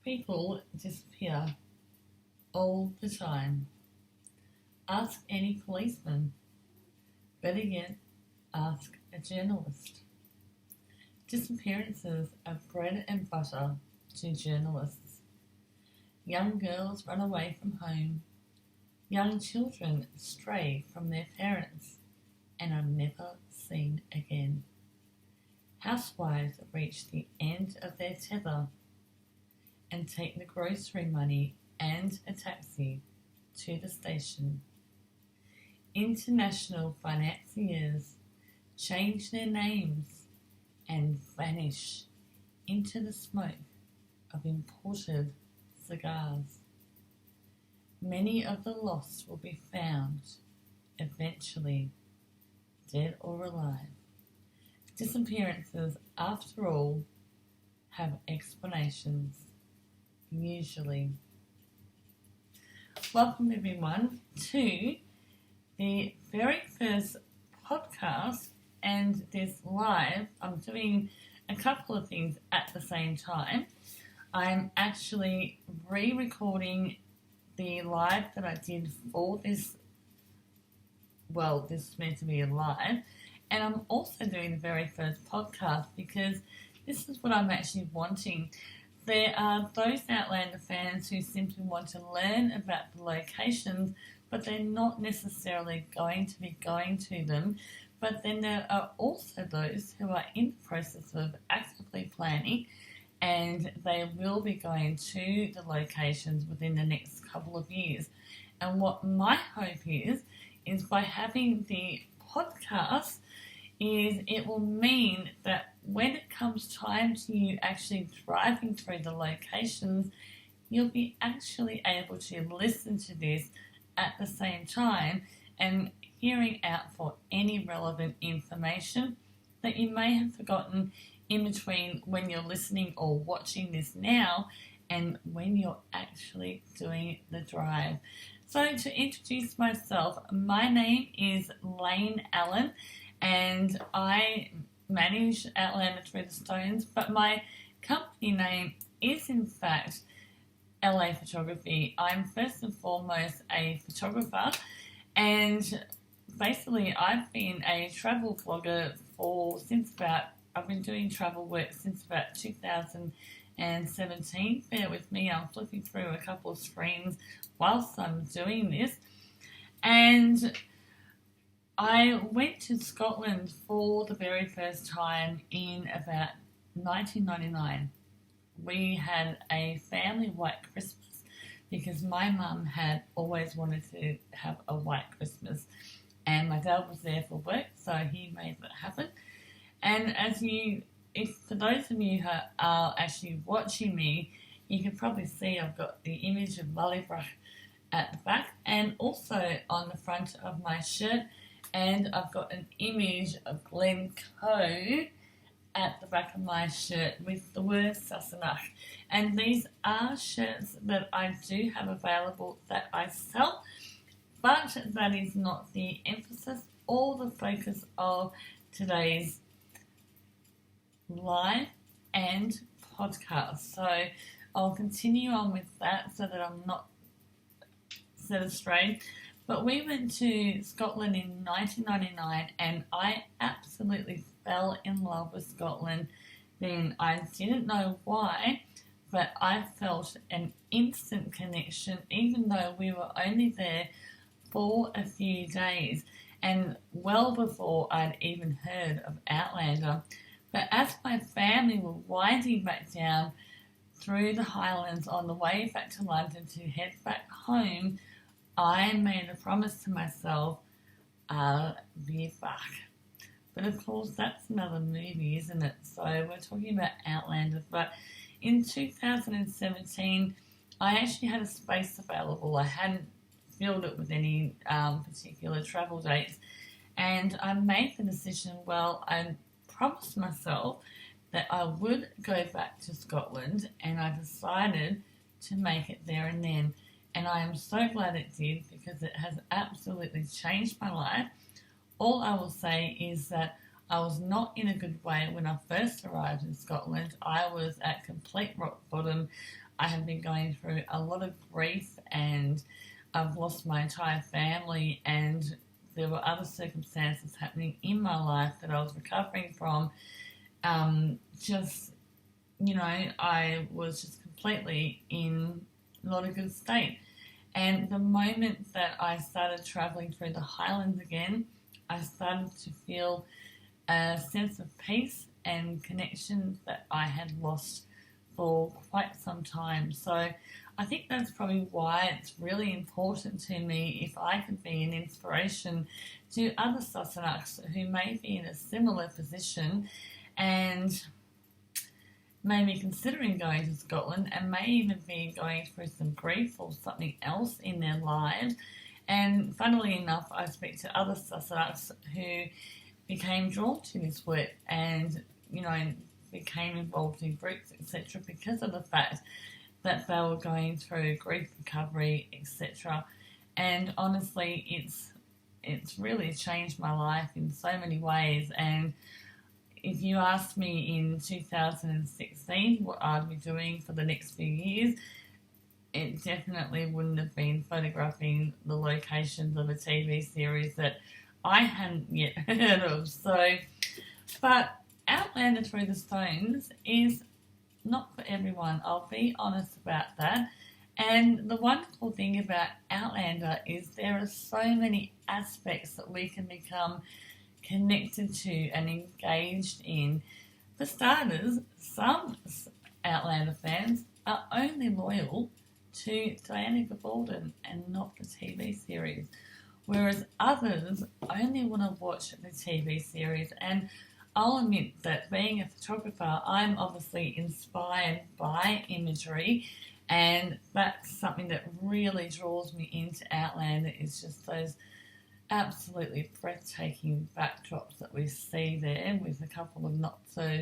People disappear all the time. Ask any policeman. Better yet, ask a journalist. Disappearances are bread and butter to journalists. Young girls run away from home. Young children stray from their parents and are never seen again. Housewives reach the end of their tether and take the grocery money and a taxi to the station. International financiers change their names and vanish into the smoke of imported cigars. Many of the lost will be found eventually, dead or alive. Disappearances, after all, have explanations, usually. Welcome everyone to the very first podcast and this live. I'm doing a couple of things at the same time. I'm actually re-recording the live that I did for this. Well, this is meant to be a live. And I'm also doing the very first podcast because this is what I'm actually wanting. There are those Outlander fans who simply want to learn about the locations, but they're not necessarily going to be going to them. But then there are also those who are in the process of actively planning, and they will be going to the locations within the next couple of years. And what my hope is by having the podcast, is it will mean that when it comes time to you actually driving through the locations, you'll be actually able to listen to this at the same time and hearing out for any relevant information that you may have forgotten in between when you're listening or watching this now and when you're actually doing the drive. So to introduce myself, my name is Lane Allen and I manage Outlander Through the Stones, but my company name is in fact LA Photography. I'm first and foremost a photographer, and basically I've been a travel vlogger I've been doing travel work since about 2017. Bear with me, I'm flipping through a couple of screens whilst I'm doing this. And I went to Scotland for the very first time in about 1999. We had a family white Christmas because my mum had always wanted to have a white Christmas, and my dad was there for work, so he made that happen. And for those of you who are actually watching me, you can probably see I've got the image of Lallybroch at the back and also on the front of my shirt. And I've got an image of Glencoe at the back of my shirt with the word Sassenach. And these are shirts that I do have available that I sell, but that is not the emphasis or the focus of today's live and podcast. So I'll continue on with that so that I'm not set astray. But we went to Scotland in 1999 and I absolutely fell in love with Scotland then. I didn't know why, but I felt an instant connection even though we were only there for a few days and well before I'd even heard of Outlander. But as my family were winding back down through the Highlands on the way back to London to head back home, I made a promise to myself, I'll be back. But of course, that's another movie, isn't it? So we're talking about Outlander. But in 2017, I actually had a space available. I hadn't filled it with any particular travel dates. And I made the decision, I promised myself that I would go back to Scotland, and I decided to make it there and then. And I am so glad it did because it has absolutely changed my life. All I will say is that I was not in a good way when I first arrived in Scotland. I was at complete rock bottom. I have been going through a lot of grief, and I've lost my entire family, and there were other circumstances happening in my life that I was recovering from. Just, I was just completely in not a good state. And the moment that I started traveling through the Highlands again, I started to feel a sense of peace and connection that I had lost for quite some time. So I think that's probably why it's really important to me if I could be an inspiration to other Sassanaks who may be in a similar position and may be considering going to Scotland and may even be going through some grief or something else in their lives. And funnily enough, I speak to other Sassanaks who became drawn to this work and, became involved in groups, etc., because of the fact that they were going through grief recovery, etc. And honestly, it's really changed my life in so many ways. And if you asked me in 2016 what I'd be doing for the next few years, it definitely wouldn't have been photographing the locations of a TV series that I hadn't yet heard of. So, but Outlander Through the Stones is not for everyone. I'll be honest about that. And the wonderful thing about Outlander is there are so many aspects that we can become connected to and engaged in. For starters, some Outlander fans are only loyal to Diana Gabaldon and not the TV series, whereas others only want to watch the TV series. And I'll admit that being a photographer, I'm obviously inspired by imagery, and that's something that really draws me into Outlander, is just those absolutely breathtaking backdrops that we see there, with a couple of not so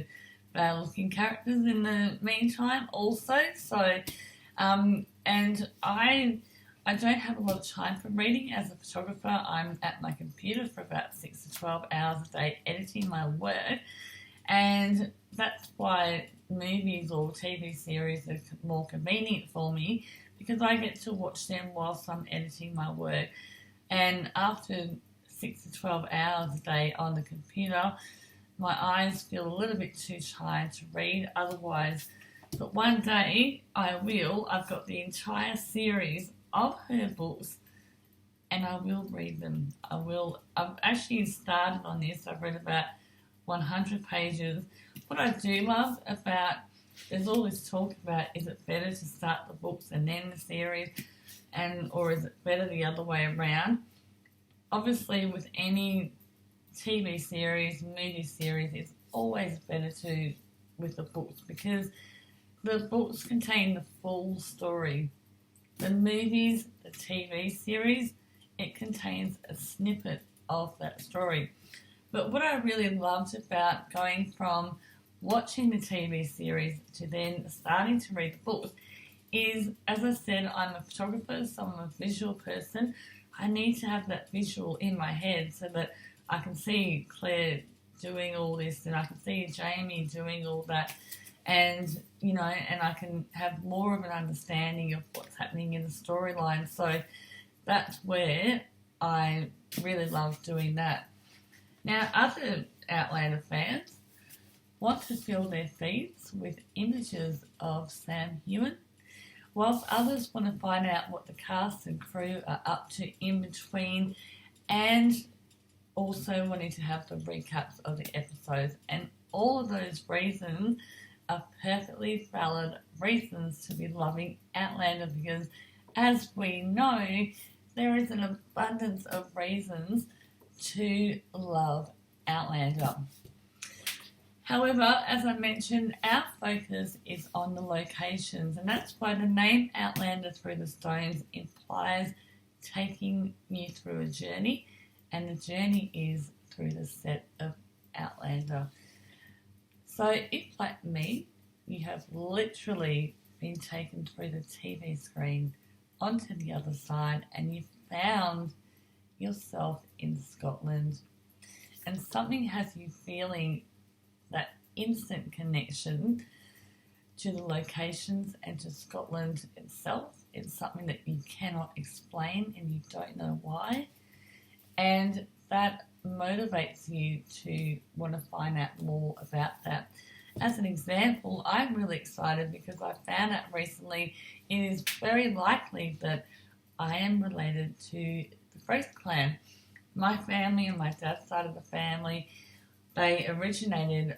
bad looking characters in the meantime also. So and I don't have a lot of time for reading as a photographer. I'm at my computer for about 6 to 12 hours a day editing my work, and that's why movies or TV series are more convenient for me, because I get to watch them whilst I'm editing my work. And after 6 to 12 hours a day on the computer, my eyes feel a little bit too tired to read otherwise. But one day I've got the entire series of her books and I will read them. I've actually started on this. I've read about 100 pages. What I do love about, there's all this talk about, is it better to start the books and then the series, or is it better the other way around? Obviously, with any TV series, movie series, it's always better with the books, because the books contain the full story. The movies, the TV series, it contains a snippet of that story. But what I really loved about going from watching the TV series to then starting to read the books is, as I said, I'm a photographer, so I'm a visual person. I need to have that visual in my head so that I can see Claire doing all this and I can see Jamie doing all that, and and I can have more of an understanding of what's happening in the storyline. So that's where I really love doing that. Now, other Outlander fans want to fill their feeds with images of Sam Heughan, whilst others want to find out what the cast and crew are up to in between, and also wanting to have the recaps of the episodes. And all of those reasons are perfectly valid reasons to be loving Outlander, because as we know, there is an abundance of reasons to love Outlander. However, as I mentioned, our focus is on the locations, and that's why the name Outlander Through the Stones implies taking you through a journey, and the journey is through the set of Outlander. So if, like me, you have literally been taken through the TV screen onto the other side and you found yourself in Scotland, and something has you feeling that instant connection to the locations and to Scotland itself. It's something that you cannot explain and you don't know why. And that motivates you to want to find out more about that. As an example, I'm really excited because I found out recently it is very likely that I am related to the Fraser clan. My family and my dad's side of the family, they originated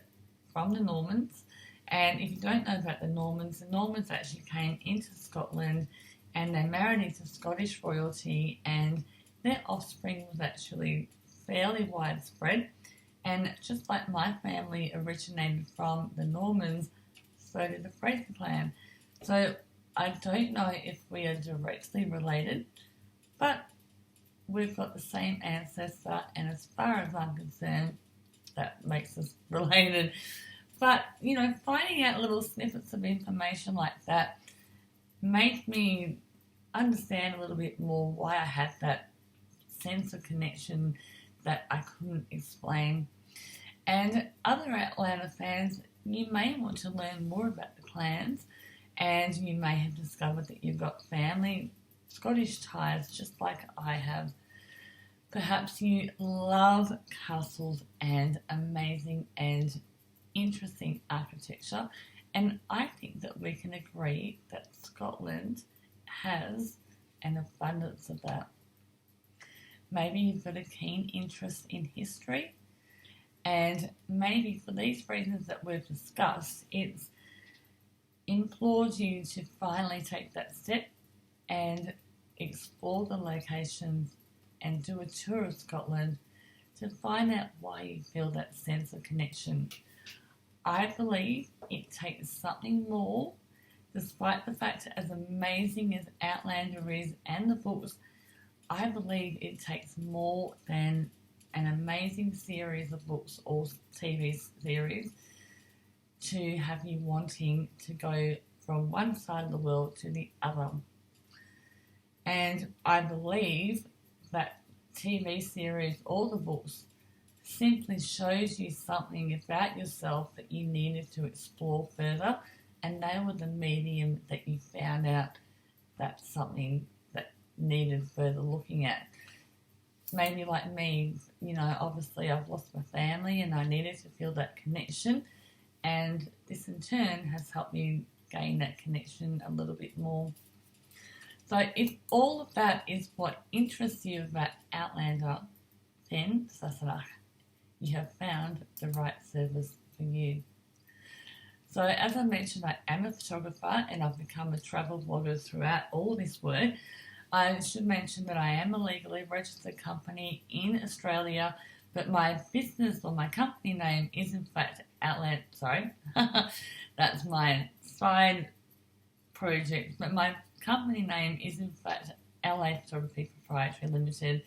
from the Normans. And if you don't know about the Normans actually came into Scotland and they married into Scottish royalty, and their offspring was actually fairly widespread. And just like my family originated from the Normans, so did the Fraser clan. So I don't know if we are directly related, but we've got the same ancestor, and as far as I'm concerned, that makes us related. But, finding out little snippets of information like that made me understand a little bit more why I had that sense of connection that I couldn't explain. And other Outlander fans, you may want to learn more about the clans, and you may have discovered that you've got family Scottish ties just like I have. Perhaps you love castles and amazing and interesting architecture, and I think that we can agree that Scotland has an abundance of that. Maybe you've got a keen interest in history, and maybe for these reasons that we've discussed, it's implored you to finally take that step and explore the locations and do a tour of Scotland to find out why you feel that sense of connection. I believe it takes something more, despite the fact that as amazing as Outlander is and the books, I believe it takes more than an amazing series of books or TV series to have you wanting to go from one side of the world to the other. And I believe that TV series or the books simply shows you something about yourself that you needed to explore further, and they were the medium that you found out that's something that needed further looking at. Maybe like me, obviously I've lost my family and I needed to feel that connection, and this in turn has helped me gain that connection a little bit more. So if all of that is what interests you about Outlander, then Sassenach, you have found the right service for you. So as I mentioned, I am a photographer and I've become a travel blogger throughout all this work. I should mention that I am a legally registered company in Australia, but my business or my company name is in fact Outlander. Sorry, that's my side project, but my company name is in fact LA Photography Proprietary Limited,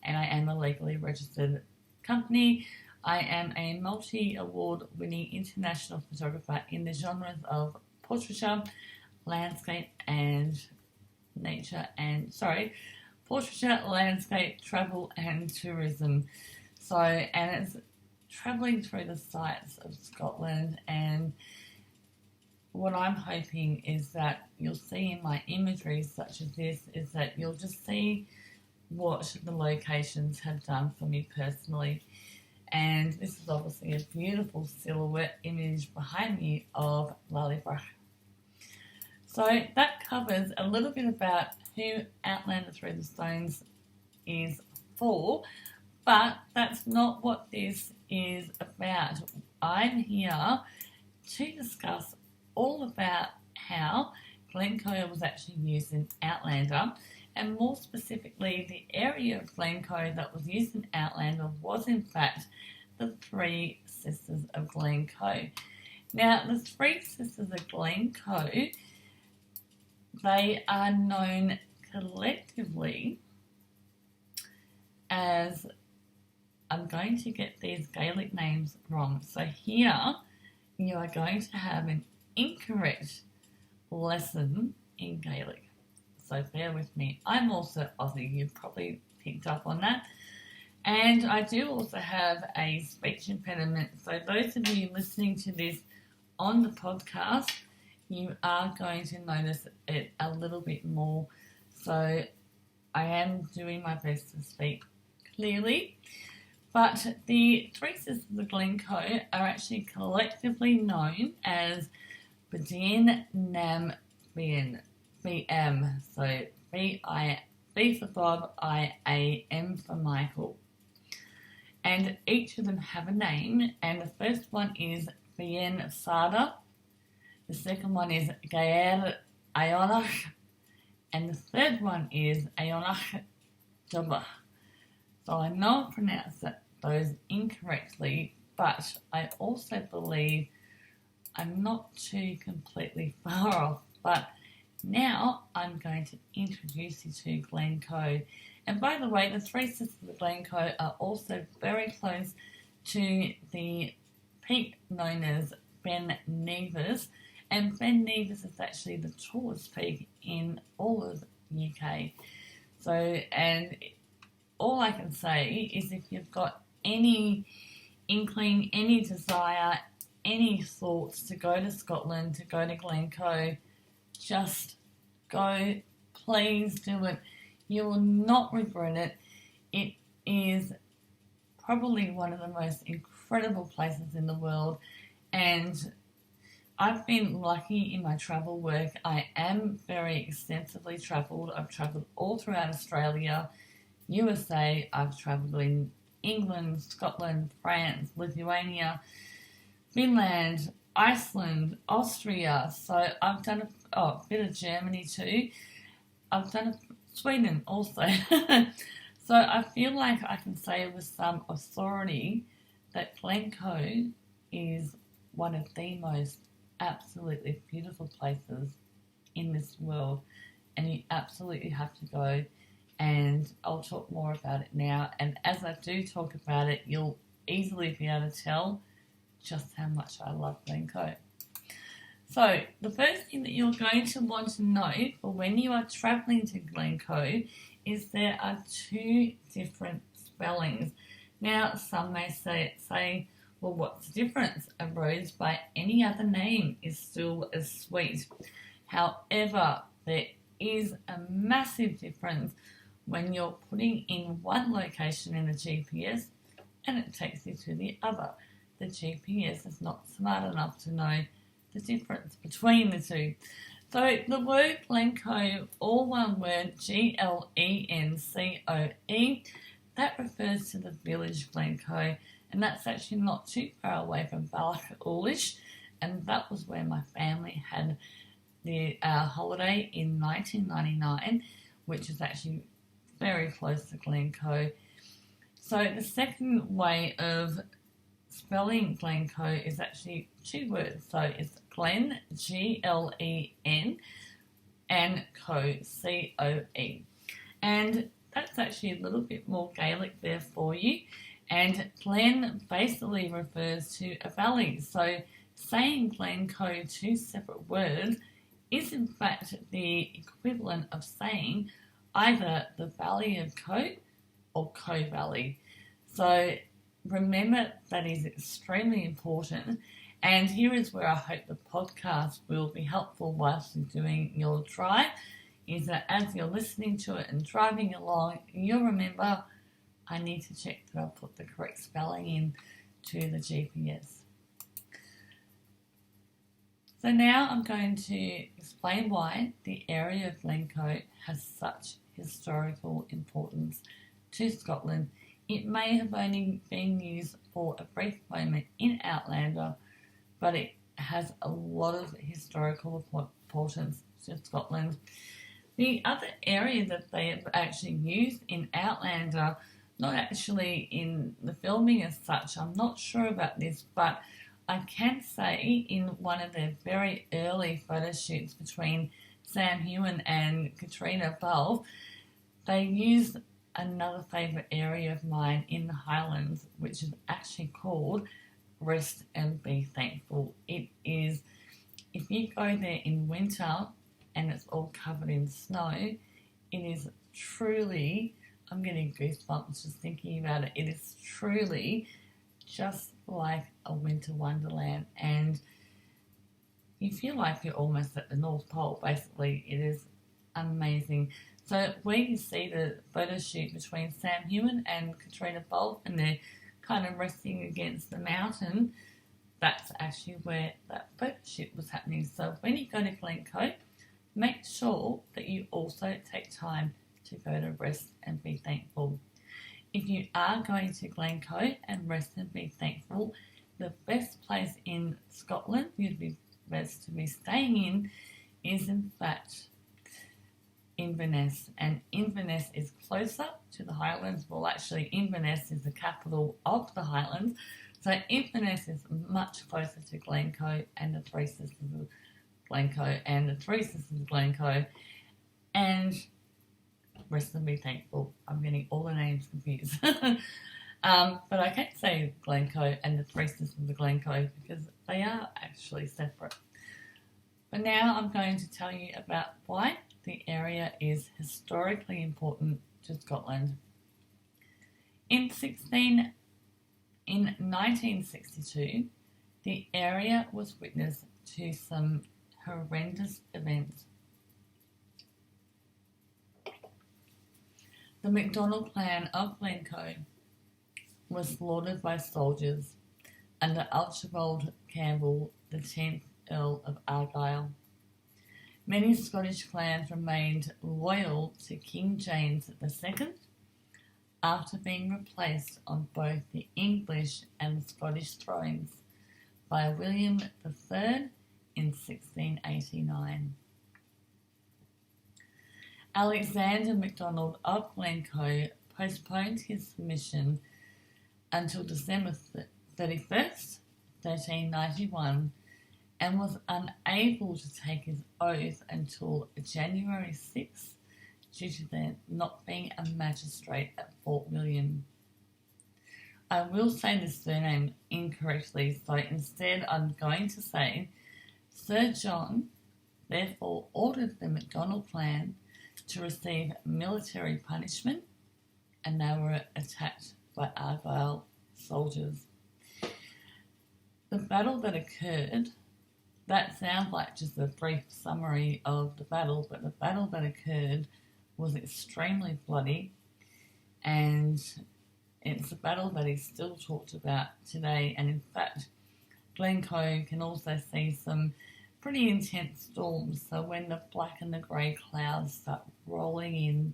and I am a legally registered company. I am a multi-award winning international photographer in the genres of portraiture, landscape, portraiture, landscape, travel, and tourism. So, and it's travelling through the sights of Scotland, and what I'm hoping is that you'll see in my imagery such as this is that you'll just see what the locations have done for me personally. And this is obviously a beautiful silhouette image behind me of Lallybroch. So that covers a little bit about who Outlander Through the Stones is for, but that's not what this is about. I'm here to discuss all about how Glencoe was actually used in Outlander, and more specifically the area of Glencoe that was used in Outlander was in fact the Three Sisters of Glencoe. Now the Three Sisters of Glencoe, they are known collectively as, I'm going to get these Gaelic names wrong, so here you are going to have an incorrect lesson in Gaelic. So bear with me. I'm also Aussie, you've probably picked up on that. And I do also have a speech impediment. So those of you listening to this on the podcast, you are going to notice it a little bit more. So I am doing my best to speak clearly. But the Three Sisters of Glencoe are actually collectively known as B'dien Nam Bien, BM. So B for Bob, I-A-M for Michael. And each of them have a name, and the first one is Bien Sada, the second one is Gael Ionach, and the third one is Ionach Jabba. So I know I pronounced those incorrectly, but I also believe I'm not too completely far off. But now I'm going to introduce you to Glencoe. And by the way, the Three Sisters of Glencoe are also very close to the peak known as Ben Nevis. And Ben Nevis is actually the tallest peak in all of the UK. So, and all I can say is if you've got any inkling, any desire, any thoughts to go to Scotland, to go to Glencoe, just go. Please do it. You will not regret it. It is probably one of the most incredible places in the world, and I've been lucky in my travel work. I am very extensively travelled. I've travelled all throughout Australia, USA. I've travelled in England, Scotland, France, Lithuania, Finland, Iceland, Austria. So I've done a bit of Germany too. I've done Sweden also. So I feel like I can say with some authority that Glencoe is one of the most absolutely beautiful places in this world, and you absolutely have to go. And I'll talk more about it now, and as I do talk about it, you'll easily be able to tell just how much I love Glencoe. So the first thing that you're going to want to know for when you are travelling to Glencoe is there are two different spellings. Now some may say, well, what's the difference? A rose by any other name is still as sweet. However, there is a massive difference when you're putting in one location in the GPS and it takes you to the other. The GPS is not smart enough to know the difference between the two. So the word Glencoe, all one word, Glencoe, that refers to the village Glencoe, and that's actually not too far away from Ballachulish, and that was where my family had the holiday in 1999, which is actually very close to Glencoe. So the second way of spelling Glencoe is actually two words. So it's Glen, Glen, and Coe, Coe. And that's actually a little bit more Gaelic there for you. And Glen basically refers to a valley. So saying Glencoe, two separate words, is in fact the equivalent of saying either the Valley of Coe or Coe Valley. So remember, that is extremely important. And here is where I hope the podcast will be helpful whilst you're doing your drive, is that as you're listening to it and driving along, you'll remember, I need to check that I put the correct spelling in to the GPS. So now I'm going to explain why the area of Glencoe has such historical importance to Scotland. It may have only been used for a brief moment in Outlander, but it has a lot of historical importance to Scotland. The other area that they have actually used in Outlander, not actually in the filming as such, I'm not sure about this, but I can say in one of their very early photo shoots between Sam Heughan and Katrina Balfe, they used another favourite area of mine in the Highlands, which is actually called Rest and Be Thankful. It is, if you go there in winter and it's all covered in snow, it is truly, I'm getting goosebumps just thinking about it, it is truly just like a winter wonderland, and you feel like you're almost at the North Pole. Basically, it is amazing. So where you see the photo shoot between Sam Heughan and Katrina Bulk, and they're kind of resting against the mountain, that's actually where that photo shoot was happening. So when you go to Glencoe, make sure that you also take time to go to rest and be thankful. If you are going to Glencoe and rest and be thankful, the best place in Scotland you'd be best to be staying in is in fact Inverness, and Inverness is closer to the Highlands. Well, actually, Inverness is the capital of the Highlands, so Inverness is much closer to Glencoe and the Three Sisters of Glencoe and the Three Sisters of Glencoe, and rest and be thankful. I'm getting all the names confused. But I can't say Glencoe and the Three Sisters of Glencoe because they are actually separate. But now I'm going to tell you about why the area is historically important to Scotland. In 1962, the area was witness to some horrendous events. The MacDonald clan of Glencoe was slaughtered by soldiers under Archibald Campbell, the 10th Earl of Argyll. Many Scottish clans remained loyal to King James II after being replaced on both the English and the Scottish thrones by William III in 1689. Alexander MacDonald of Glencoe postponed his submission until December 31st, 1391, and was unable to take his oath until January 6th due to there not being a magistrate at Fort William. I will say the surname incorrectly, so instead I'm going to say Sir John therefore ordered the MacDonald clan to receive military punishment, and they were attacked by Argyll soldiers. The battle that occurred, that sounds like just a brief summary of the battle, but the battle that occurred was extremely bloody, and it's a battle that is still talked about today. And in fact, Glencoe can also see some pretty intense storms. So when the black and the grey clouds start rolling in,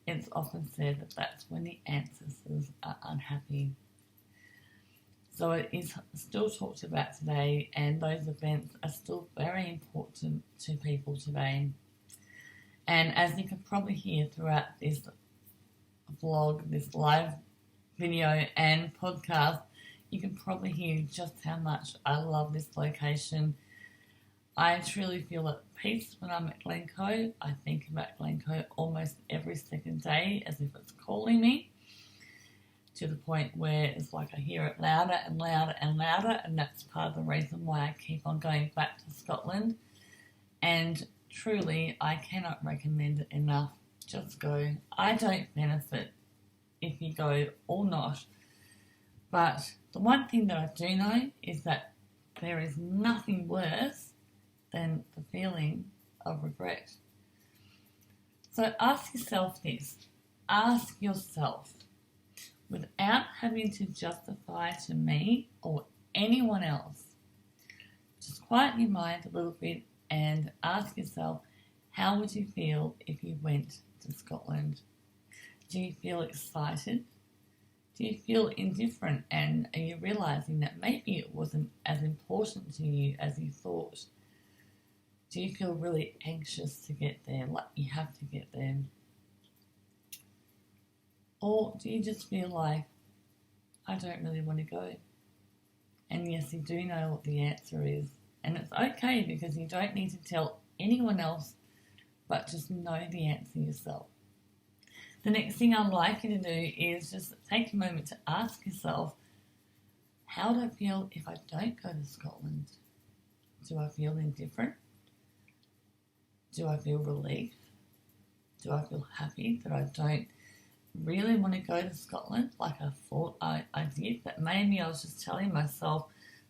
it's often said that that's when the ancestors are unhappy. So it is still talked about today, and those events are still very important to people today. And as you can probably hear throughout this vlog, this live video and podcast, you can probably hear just how much I love this location. I truly feel at peace when I'm at Glencoe. I think about Glencoe almost every second day as if it's calling me, to the point where it's like I hear it louder and louder and louder, and that's part of the reason why I keep on going back to Scotland. And truly, I cannot recommend it enough. Just go. I don't benefit if you go or not, but the one thing that I do know is that there is nothing worse than the feeling of regret. So ask yourself this. Ask yourself, without having to justify to me or anyone else, just quiet your mind a little bit and ask yourself, how would you feel if you went to Scotland? Do you feel excited? Do you feel indifferent? And are you realising that maybe it wasn't as important to you as you thought? Do you feel really anxious to get there, like you have to get there? Or do you just feel like, I don't really want to go? And yes, you do know what the answer is. And it's okay, because you don't need to tell anyone else, but just know the answer yourself. The next thing I'd like you to do is just take a moment to ask yourself, how do I feel if I don't go to Scotland? Do I feel indifferent? Do I feel relief? Do I feel happy that I don't really want to go to Scotland like I thought I did? That maybe I was just telling myself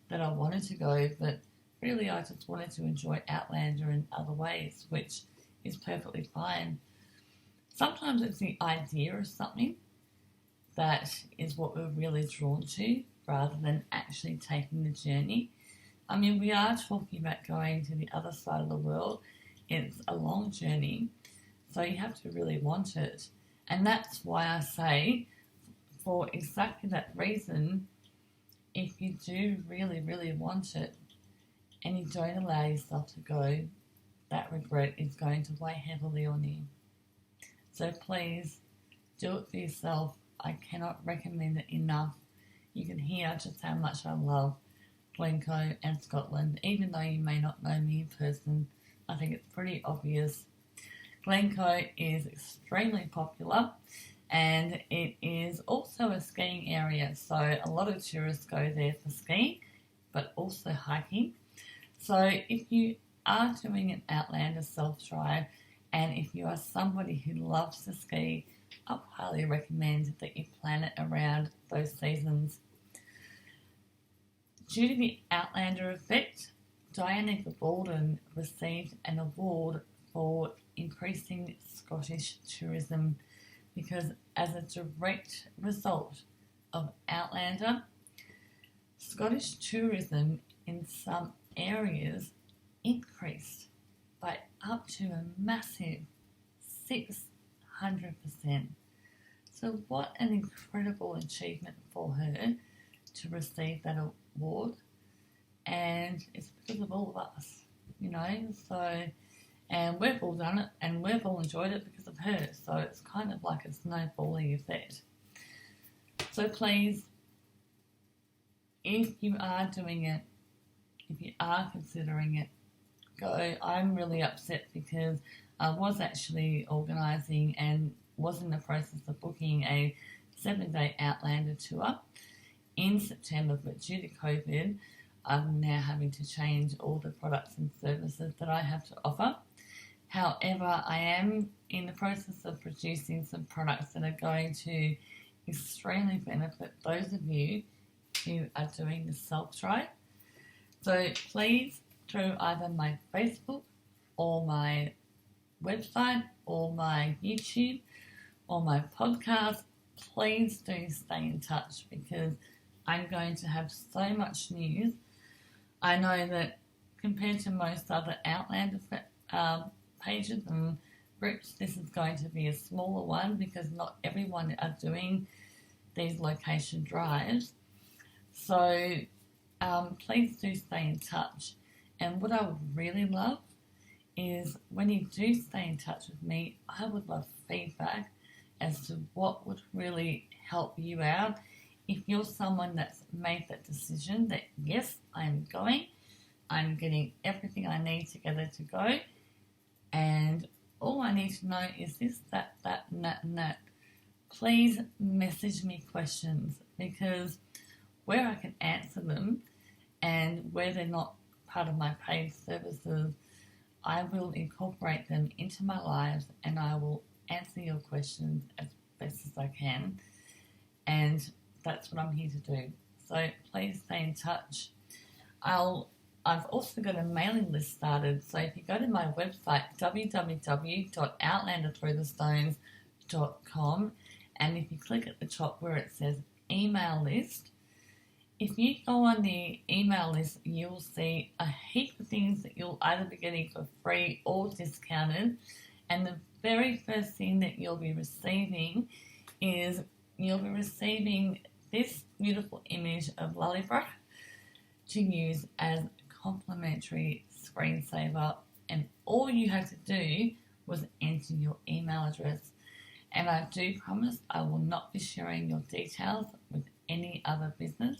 that I wanted to go, but really I just wanted to enjoy Outlander in other ways, which is perfectly fine. Sometimes it's the idea of something that is what we're really drawn to rather than actually taking the journey. I mean, we are talking about going to the other side of the world. It's a long journey, so you have to really want it. And that's why I say, for exactly that reason, if you do really, really want it and you don't allow yourself to go, that regret is going to weigh heavily on you. So please do it for yourself. I cannot recommend it enough. You can hear just how much I love Glencoe and Scotland, even though you may not know me in person. I think it's pretty obvious. Glencoe is extremely popular and it is also a skiing area, so a lot of tourists go there for skiing but also hiking. So if you are doing an Outlander self-drive and if you are somebody who loves to ski, I highly recommend that you plan it around those seasons. Due to the Outlander effect, Diana Gabaldon received an award for increasing Scottish tourism because as a direct result of Outlander, Scottish tourism in some areas increased by up to a massive 600%. So what an incredible achievement for her to receive that award, and it's because of all of us, so, and we've all done it and we've all enjoyed it because of her, so it's kind of like a snowballing effect. So please, if you are doing it, if you are considering it, go. I'm really upset because I was actually organising and was in the process of booking a 7-day Outlander tour in September, but due to COVID, I'm now having to change all the products and services that I have to offer. However, I am in the process of producing some products that are going to extremely benefit those of you who are doing the self-drive. So please, through either my Facebook or my website or my YouTube or my podcast, please do stay in touch because I'm going to have so much news. I know that compared to most other Outlander pages and groups, this is going to be a smaller one because not everyone are doing these location drives. So please do stay in touch. And what I would really love is when you do stay in touch with me, I would love feedback as to what would really help you out. If you're someone that's made that decision that, yes, I'm going, I'm getting everything I need together to go, and all I need to know is this, that, and that, and that. Please message me questions because where I can answer them and where they're not part of my paid services, I will incorporate them into my lives and I will answer your questions as best as I can. And that's what I'm here to do. So please stay in touch. I've also got a mailing list started. So if you go to my website, www.outlanderthroughthestones.com, and if you click at the top where it says email list, if you go on the email list, you'll see a heap of things that you'll either be getting for free or discounted. And the very first thing that you'll be receiving is you'll be receiving this beautiful image of Lallybroch to use as complimentary screensaver, and all you had to do was enter your email address. And I do promise I will not be sharing your details with any other business.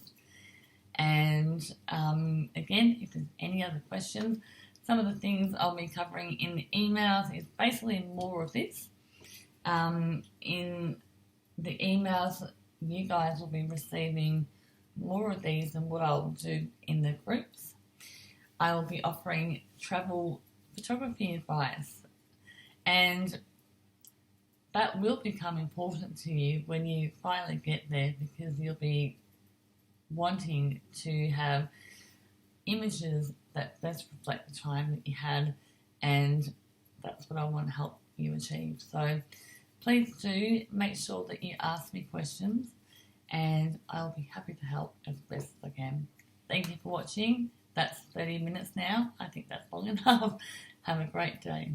And again, if there's any other questions, some of the things I'll be covering in the emails is basically more of this. In the emails, you guys will be receiving more of these than what I'll do in the groups. I will be offering travel photography advice, and that will become important to you when you finally get there because you'll be wanting to have images that best reflect the time that you had, and that's what I want to help you achieve. So please do make sure that you ask me questions, and I'll be happy to help as best as I can. Thank you for watching. That's 30 minutes now. I think that's long enough. Have a great day.